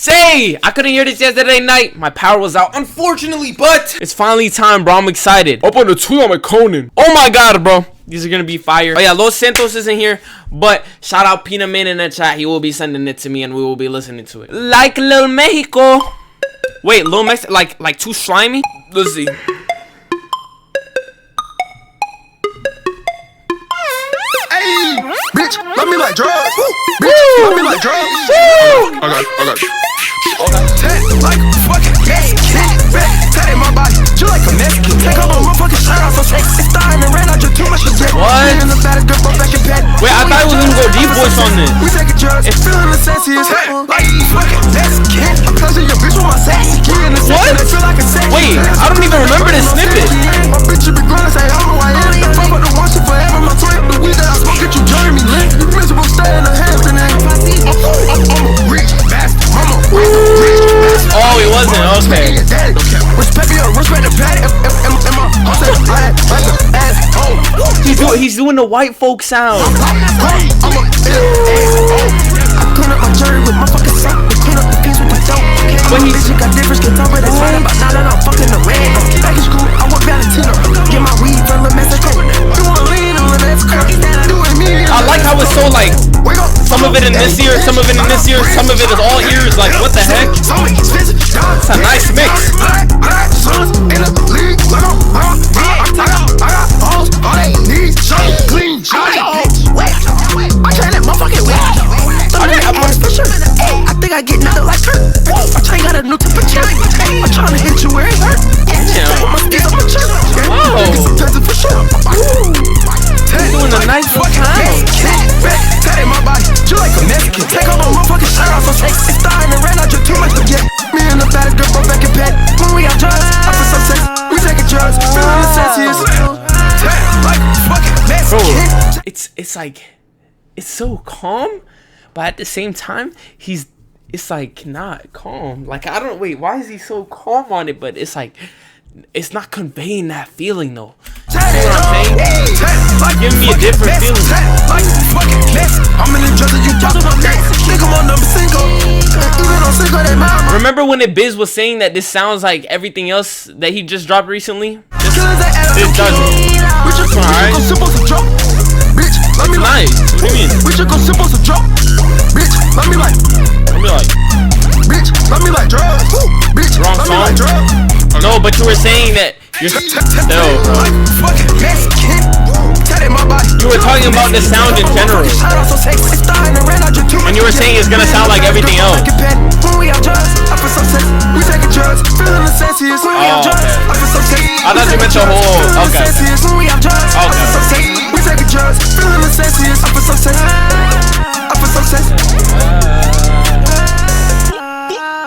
Say, I couldn't hear this yesterday night. My power was out, unfortunately, but it's finally time, bro. I'm excited. Up on the tweet on my Conan. Oh my god, bro. These are gonna be fire. Oh yeah, Los Santos isn't here, but shout out Pina Man in the chat. He will be sending it to me and we will be listening to it. Like Lil Mexico. Wait, Lil Mexico, like too slimy? Let's see. Bitch, love me like drugs. Bitch, love me like drugs. I got you. Tat like fucking Mexican. Tat my body, you like a Mexican. Take off my motherfucking shirt off, so sexy. It's starting to rain, I drink too much to get. What? In the back, girl, go back and pat. Wait, I thought it was gonna go deep voice on this. We taking drugs, it's feeling the sexiest. Like fucking Mexican. I'm touching your bitch with my sexy skin. What? Wait, I don't even remember this snippet. My bitch, you be growing, say, I'm who I am. If I'm about to watch it forever, my twin. The weed that I smoke, get you join me, lit. You miserable, stay in the Hampton, I'm a rich bastard. I'm a rich bastard. Oh, it wasn't, okay. Respect me, respect the patty. He's doing the white folk sound. I'm a I clean up my jury with my fucking soap. Clean up the piece with the dope. When he bitch, got different skin tone, but it's fine about now that I'm fucking the red. Back in school, I want Valentino. Get my weed from the Mexico. You wanna lean on the Mexico? I like how it's so like, some of it in this ear, some of it in this ear, some of it is all ears. Like, what the heck? It's a nice mix. I think I get nothing like her. I try got a new temperature. I'm trying to hit you where it hurt. Doing a nice little sound. Tat my body, you like a Mexican. Take off my motherfucking shirt off, so sexy. It's starting to rain, I drink too much to get. Me and the baddest girl, go back and pet. When we got drugs, I feel so sex. We taking drugs, feeling the sexiest. Tat like fucking Mexican. Bro, it's like, it's so calm, but at the same time, it's like not calm. Like, I don't, wait, why is he so calm on it? But it's like, it's not conveying that feeling though. You know what I'm saying? Giving me a different feeling. Remember when Biz was saying that this sounds like everything else that he just dropped recently? This doesn't. It's alright. It's nice. What do you mean? Bitch, let me like. Bitch, let me like drugs. Bitch, wrong song. No, but you were saying that you're no, bro. You were talking about the sound in general, and you were saying it's gonna sound like everything else. Oh, okay. I thought you meant the whole. Okay.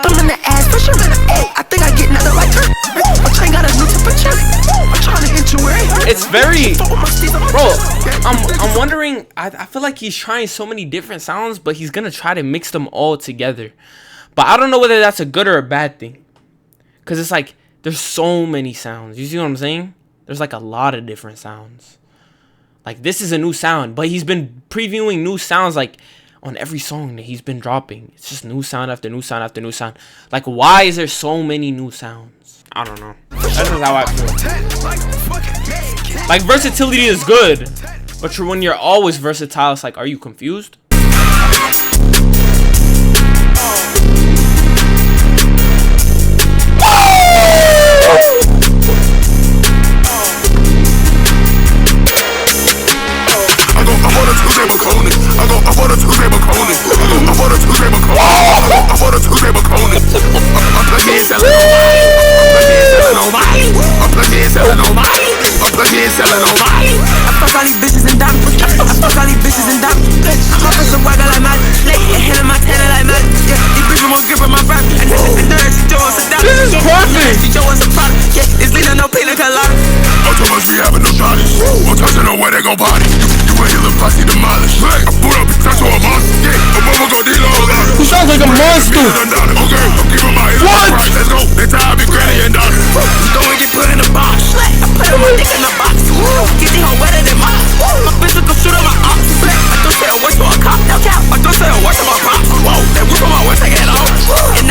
I'm in the ass for sure. I think I get nothing like her. I got a new temperature. I'm trying to hit you where it hurts. It's very, bro. I'm wondering. I feel like he's trying so many different sounds, but he's gonna try to mix them all together. But I don't know whether that's a good or a bad thing, cause it's like there's so many sounds. You see what I'm saying? There's like a lot of different sounds. Like, this is a new sound, but he's been previewing new sounds like on every song that he's been dropping. It's just new sound after new sound after new sound. Like, why is there so many new sounds? I don't know. That's just how I feel. Like, versatility is good, but when you're always versatile, it's like, are you confused? He sounds like a monster. What? Let's go. That's how I be granny and done. Go and get put in the box. I put my dick in the box. Get the whole wetter than mine. My physical shooter, my ops. I don't say a word to a cop. I don't say a word to my pops. Whoa, that whip on my way, take it off. And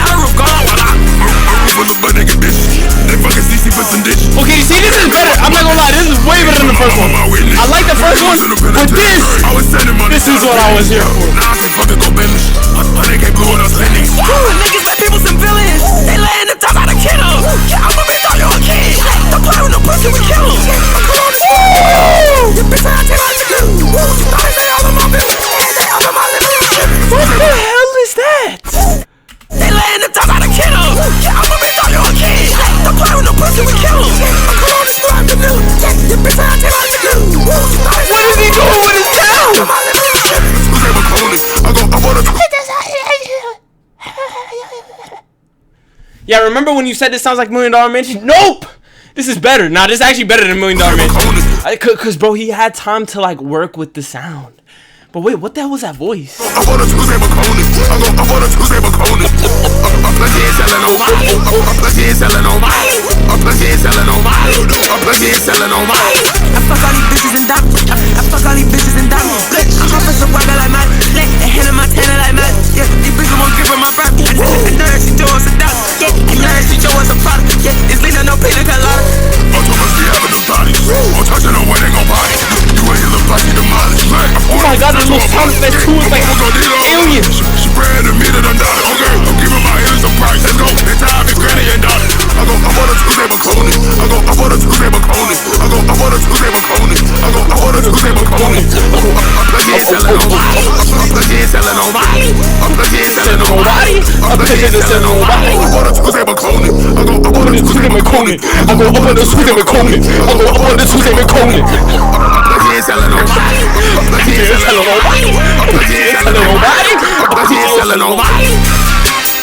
Let's hear it for it. Now I say fucking go business. They get blue and I'm spending. My niggas let people some villains. They laying them dogs out of kid them. Yeah, I'm a bitch, thought you a kid. Don't play with no pussy, we kill them. I'm cool on this shit. Your bitch, I take my shit. Thought they say all of my business. They all of my living. What the hell is that? They laying them dogs out of kid them. Yeah, I'm a bitch, thought you a kid. Don't play with no pussy, we kill them. I'm cool on this shit. Your bitch, I take my shit. What is he doing with his sound? Yeah, remember when you said this sounds like $1 Million Mansion? Nope! This is better. Nah, this is actually better than $1 Million Mansion. Cause bro, he had time to like work with the sound. But wait, what the hell was that voice? I fuck all these bitches and diamonds. I fuck all these bitches and diamonds. I'm off some water like mine. They hand in my tenner like mine. Yeah, these bitches won't give her my prop. I know that she show us a dollar. Yeah, I know that she show us a product. Yeah, it's lean on no pina colada. I'm too much be having them bodies. I'm touching them when they gon' body. You ain't look like you demolished. Oh my god, this little sound effect too is like aliens. She brand to me that I'm down. Okay, I'm giving my ears a price. Let's go. It's time to granny and daughter. I want a Tuesday Maconi. I want a Tuesday Maconi. I want a Tuesday Maconi. I want a Tuesday Maconi. I'm pledging selling nobody. I'm pledging selling nobody. I'm pledging selling nobody. I'm pledging selling nobody. I want a Tuesday Maconi. I want a Tuesday Maconi. I want a Tuesday Maconi. I want a Tuesday Maconi. I'm pledging selling nobody. I'm pledging selling nobody. I'm pledging selling nobody. I'm pledging selling nobody.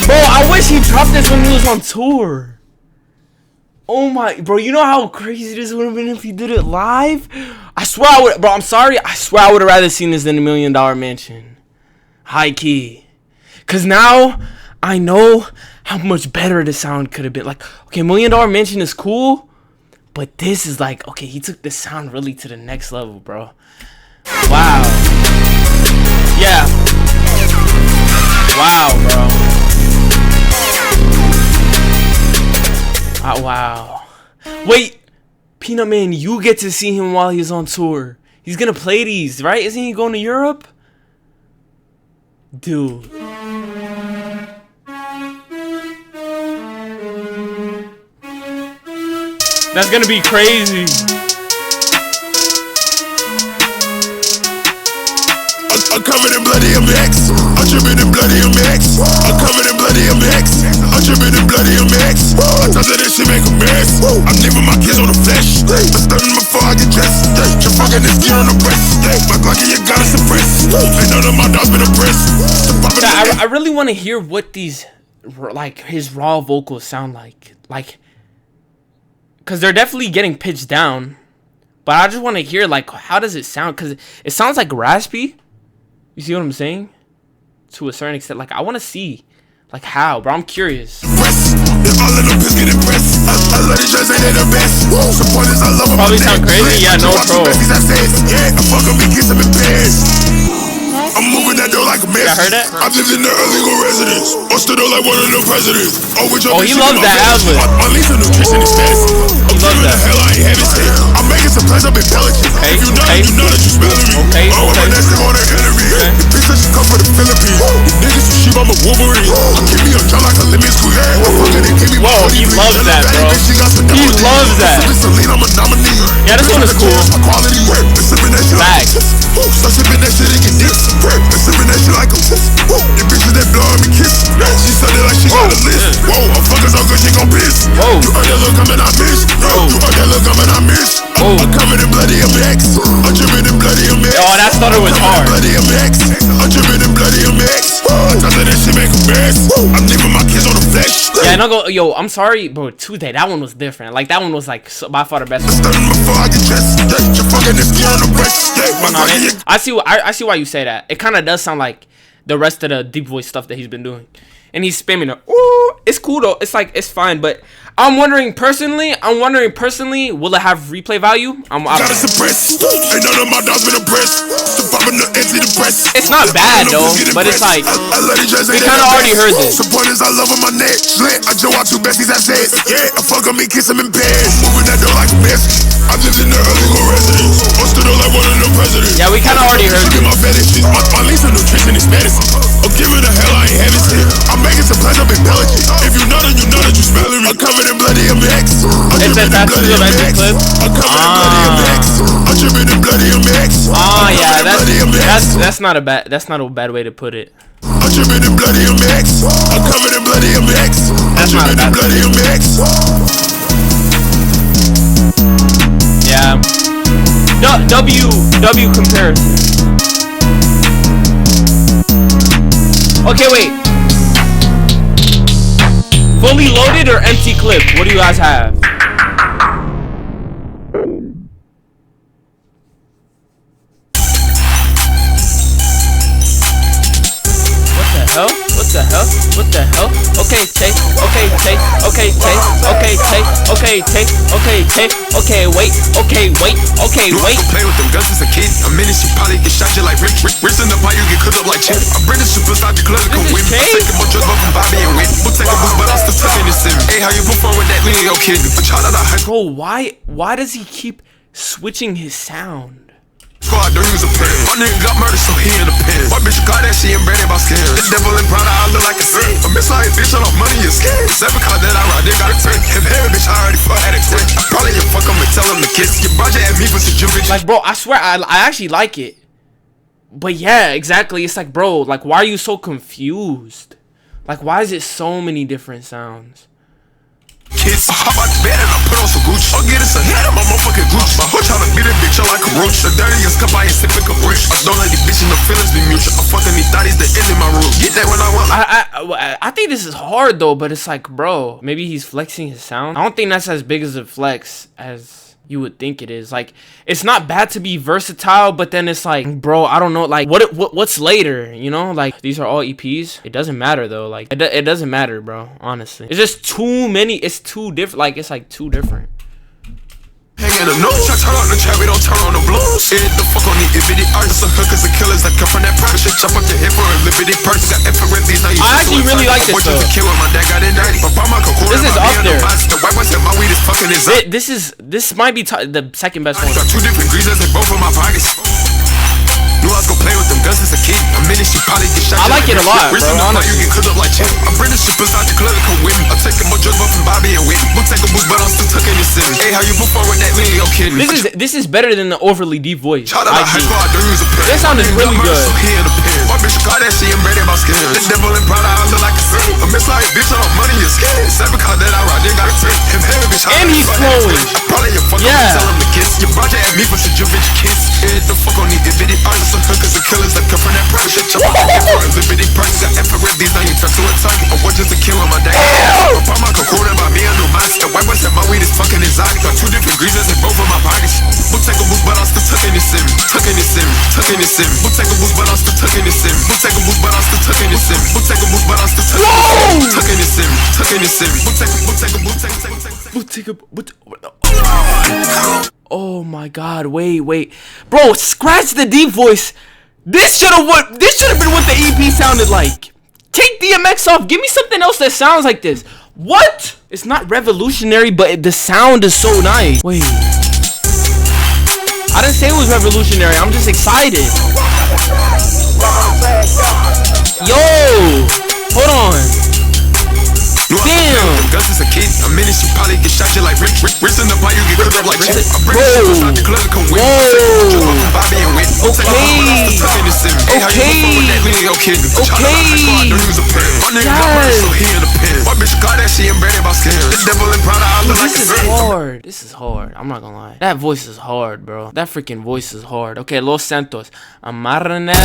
Bro, I wish he dropped this when he was on tour. Oh my, bro, you know how crazy this would have been if he did it live? I swear I would, bro, I'm sorry. I swear I would have rather seen this than $1 Million Mansion. High key. Cause now I know how much better the sound could have been. Like, okay, $1 Million Mansion is cool, but this is like, okay, he took the sound really to the next level, bro. Wow. Yeah. Wow, bro. Wow. Wait, Peanut Man, you get to see him while he's on tour. He's gonna play these, right? Isn't he going to Europe? Dude. That's gonna be crazy. I'm covered in bloody MX. I'm dripping in bloody MX. I'm covered in bloody MX. I'm dripping in bloody MX. I thought that shit make a mess. I'm leaving my kids on the flesh. I'm stunning before I get dressed. You're fucking this gear on the breast. My Glock and you gotta suppress. Ain't none of my dogs been oppressed. I really want to hear what these, like, his raw vocals sound like. Like, because they're definitely getting pitched down. But I just want to hear, like, how does it sound? Because it sounds like raspy. You see what I'm saying? To a certain extent. Like, I want to see, like, how, bro. I'm curious. Probably sound crazy. Yeah, no troll. I'm moving that door like a mess. I heard that. I've lived in the illegal residence. I stood up like one of the presidents. Oh, he loves that album. My lease of nutrition is fantasy. I'm loves that. The hell I ain't having sex. I'm making some plans up in Pelican. Okay, if you know, you know that you smelling me. Okay, oh, I'm next on the enemy. The bitch that you come from the Philippines. You niggas some sheep, I'm a Wolverine. I keep me on job like a lemon squeeze. Whoa, he loves that, bro. He loves that. Yeah, this one is cool. Facts. Stop sipping that shit and get dicks. Sipping that shit like a the bitches that blow me kiss. She said it like she got a list. Whoa, I'm fucking so good she gon' piss. Whoa. You heard that look coming, I miss. You heard that look coming, I miss. I'm coming in bloody MX. I'm dripping in bloody MX. Oh, that started was hard. Bloody MX. I'm dripping in bloody MX. I thought that shit make a mess. I'm leaving my kids on the flesh. Yeah, and I'll go, yo, I'm sorry, bro. Tuesday, that one was different. Like, that one was like by far the best one. I see why you say that. It kind of does sound like the rest of the deep voice stuff that he's been doing, and he's spamming it. Ooh, it's cool though. It's like, it's fine, but I'm wondering personally, will it have replay value? Gotta suppress. Ain't none of my dogs been oppressed. It's not bad though, but it's like we kind of already heard this. Some pointers I love on my neck. wet. I just watch two besties have sex. Yeah, I fuck on me, kiss him in bed. Moving that door like a message. I lived in the illegal residence. Busted up like one of the presidents. Yeah, we kinda already heard it. My fetishes. My lease of nutrition is medicine. I'm giving the hell, I ain't having shit. I'm making some plans up in Belgium. If you know that you know that you smelling me. I'm covered in bloody MX. It's a tattoo of Edge's clip. I'm covered in bloody MX. I'm dripping in bloody MX. Oh yeah, that's not a bad way to put it. I'm dripping in bloody MX. I'm covered in bloody MX. That's not a bad bloody MX. Yeah. W comparison. Okay, wait. Fully loaded or empty clip? What do you guys have? What the hell? What the hell? Okay, take. Okay, take. Okay, take. Okay, take. Okay, take. Okay, take. Okay, wait. Okay, wait. Okay, wait. Play with them guns as a kid. A minute you probably get shot just like Rick. Wrist in the pie, you get cooked up like chip. I bring the superstar to club to come win. I take more drugs from Bobby and Whit. We'll take a boost, but I'm still tucking this in. Hey, how you perform with that? We ain't your kid. But y'all out of high school. Bro, why does he keep switching his sound? Squad, don't use a pen. My nigga got murdered, so he in the pen. My bitch got that shit and branded by skin. The devil and Prada, I look like a sin. A bitch like bitch on off money and skin. 7 cars that I ride, they got a 10. If every bitch I already fuck had a 10. I probably just fuck 'em and tell 'em to kiss. Your project at me for some bitch. Like, bro, I swear, I actually like it. But yeah, exactly. It's like, bro, like, why are you so confused? Like, why is it so many different sounds? Kids, I hop out the bed and I put on some Gucci. I'll get us a hit on my motherfucking Gucci. My hoe tryna beat a bitch up like a roach. The dirtiest cup I ain't sipping a brush. I don't let these bitches no feelings be mutual. I'm fucking these thotties that end in my room. Get that when I want. I think this is hard though, but it's like, bro, maybe he's flexing his sound. I don't think that's as big as a flex as you would think it is. Like, it's not bad to be versatile, but then it's like, bro, I don't know, like, what's later, you know? Like, these are all EPs. It doesn't matter though. Like, it doesn't matter, bro, honestly. It's just too many. It's too different. Like, it's like too different. Hanging a nose, I turn on the trap, we don't turn on the blues. Hit the fuck on the ibity artists, some hookers and killers that come from that private shit. Chop up the hip for a liberty purse. Got infrared these, now you I actually really like this though. This is up there. The white ones said my weed is fucking his up. This might be the second best one. Got 2 different greasers, they both in my pockets. Knew I was gon' play with them guns as a kid. A minute she probably get shot. I like it a lot, bro. Honestly. You get cooked up like chip. I'm bringing shippers out the club to come with me. I'm taking more drugs from Bobby and Whit. We'll take a boost, but I'm still tucking this in. Hey, how you perform with that? We ain't your kid. This is better than the overly deep voice. This sound is really good. My bitch got that shit and branded by skin. The devil and Prada, I look like a sin. A bitch like bitch on money and skin. 7 cars that I ride, they got a 10. If every bitch and he's flowing. Probably your fuck tell him to kiss. Your project at me for some bitch kiss. Hit the fuck on these ibity artists, some hookers and killers that come from that private shit. Chop up for a liberty price. Got infrared these, now you turn to a target. I want just to kill on my day. I pop my cocoa by me, I know mine. The white boy said my weed is fucking exotic. Got 2 different greasers and both in my pockets. We'll take a boost, but I'm still tucking this in. Tucking this in, tucking this in. We'll take a boost, but I'm still tucking this in. We'll take a boost, but I'm still tucking this in. We'll take a boost, but I'm still tucking this in. Tucking this in, we'll take a boost. Oh my god, wait. Bro, scratch the deep voice. This should have been what the EP sounded like. Take DMX off. Give me something else that sounds like this. What? It's not revolutionary, but the sound is so nice. Wait. I didn't say it was revolutionary. I'm just excited. Yo, hold on. Damn. Guns as a kid, a minute you probably get shot just like Rick. Wrist in the pie, you get cooked up like chip. I bring shippers out the club to come with me. Bobby and Whit. Okay. My bitch got that shit and branded by skin. The devil and Prada, I look like a sin. Hard. This is hard. I'm not gonna lie. That voice is hard, bro. That freaking voice is hard. Okay, Los Santos. Amarranel.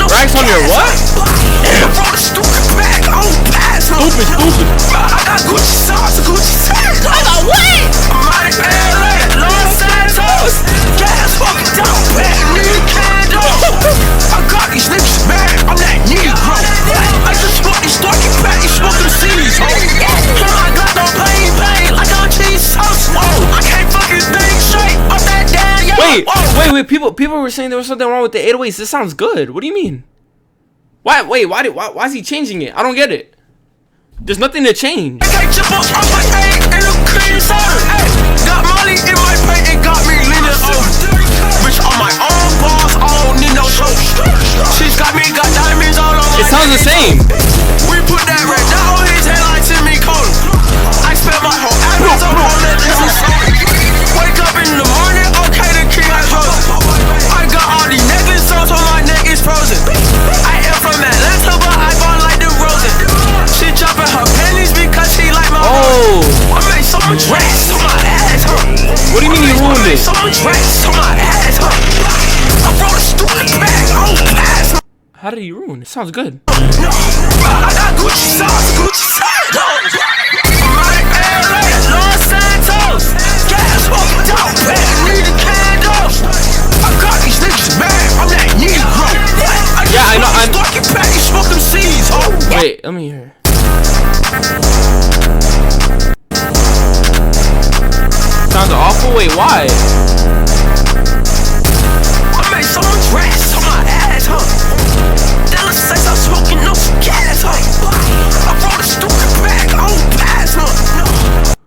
Racks on your what? Stupid. I got Gucci sauce, Gucci tags. I got what? I'm out of LA, Los Santos. Gas fucking down, bad nigga candle. I got these niggas mad, I'm that Negro. Wait, people were saying there was something wrong with the 808s. This sounds good. What do you mean? Why is he changing it? I don't get it. There's nothing to change. Got Molly in my plate, it got me leaning over. Bitch on my own boss, I don't need no show. She's got diamonds all on my It sounds the same. We put that red dot on his head like Timmy Cole. I spent my whole average on that this is so. Wake up in the morning, okay, the king has rose. I got all these necklace songs on my neck is frozen. I am from Atlanta, but I bought like the Rosen. She dropping her pennies because she like my I made so much rest on my ass, huh? What do you mean you ruined it? So much rest on my ass, huh? I brought a stupid bag, oh, pass. How did he ruin it? Sounds good. No, I got Gucci sauce. I'm out in LA, Los Santos. Gas smoking dope, man, need a candle. I got these niggas mad, I'm that Negro. Yeah, I know. I'm fucking back, you smoke them seeds, oh. Wait, let me hear. Sounds awful. Wait, why? I made so much rest on my ass, huh? Della says I'm smoking no gas, huh? I brought a stupid bag, I don't pass, huh?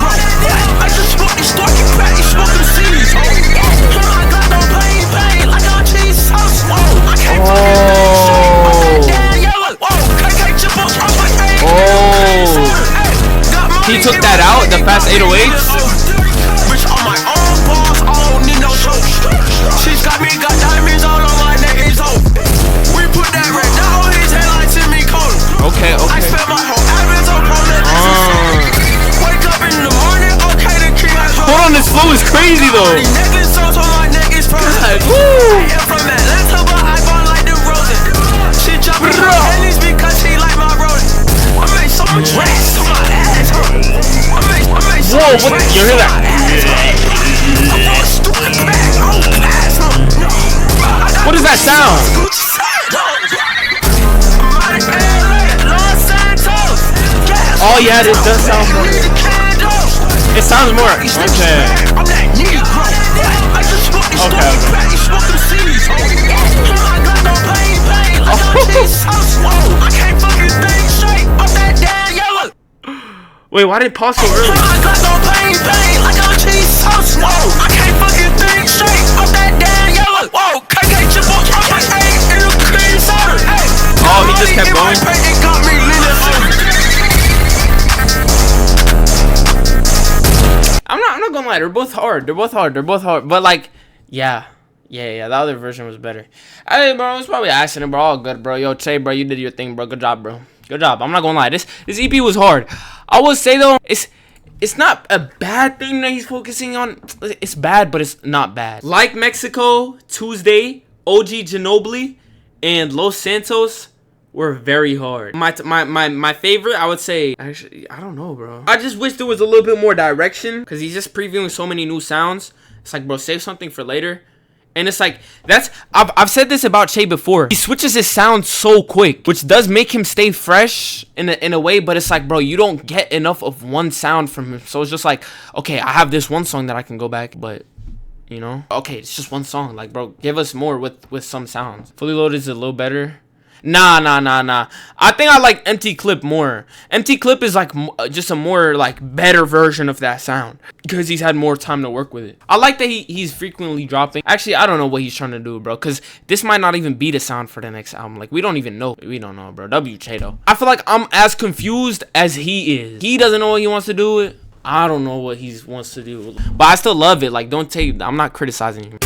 I just smoke these stalking back, you smoking seeds, huh? I got no pain, like on cheese sauce, whoa. I can't fucking damn yellow, whoa. KK chip on my head. He took that out, the fast 808s. Bitch on my own boss, I don't need no show. She's got diamonds all on my neck, it's over. We put that red dot on his head like Timmy Cole. Okay. I spent my whole average on that. Wake up in the morning, okay, the king has rose. Hold on, this flow is crazy though. These necklace songs on my neck is frozen. I am from Atlanta, but I bought like the Rosen. She dropping her pennies because she like my Rosen. I made so much rest on my ass, huh? I made so Whoa, much what? rest You hear on that? my ass, huh? I brought a stupid bag, I don't pass, huh? What does that sound? Oh yeah, this does sound more. It sounds more. Okay. Wait, why did it pause so early? I got no pain, like on cheese sauce. Whoa, I can't fucking think straight off that damn yellow. Whoa, KK chip on my head in the cream soda. Oh, he just kept going. It got me leaning I'm not gonna lie, they're both hard. But like, yeah. The other version was better. Hey, bro, it's probably accident, bro. All good, bro. Yo, Che, bro, you did your thing, bro. Good job, bro. Good job. I'm not gonna lie. This EP was hard. I will say though, it's not a bad thing that he's focusing on. It's bad, but it's not bad. Like Mexico, Tuesday, OG Ginobli, and Los Santos were very hard. My favorite, I would say, actually, I don't know, bro. I just wish there was a little bit more direction because he's just previewing so many new sounds. It's like, bro, save something for later. And it's like, I've said this about Che before. He switches his sound so quick, which does make him stay fresh in a way, but it's like, bro, you don't get enough of one sound from him. So it's just like, okay, I have this one song that I can go back, but, you know, okay, it's just one song. Like, bro, give us more with some sounds. Fully Loaded is a little better. Nah. I think I like Empty Clip more. Empty Clip is like just a more like better version of that sound because he's had more time to work with it. I like that he's frequently dropping. Actually, I don't know what he's trying to do, bro, because this might not even be the sound for the next album. Like, we don't even know. We don't know, bro. WJ though. I feel like I'm as confused as he is. He doesn't know what he wants to do with. I don't know what he wants to do, but I still love it. Like, I'm not criticizing him.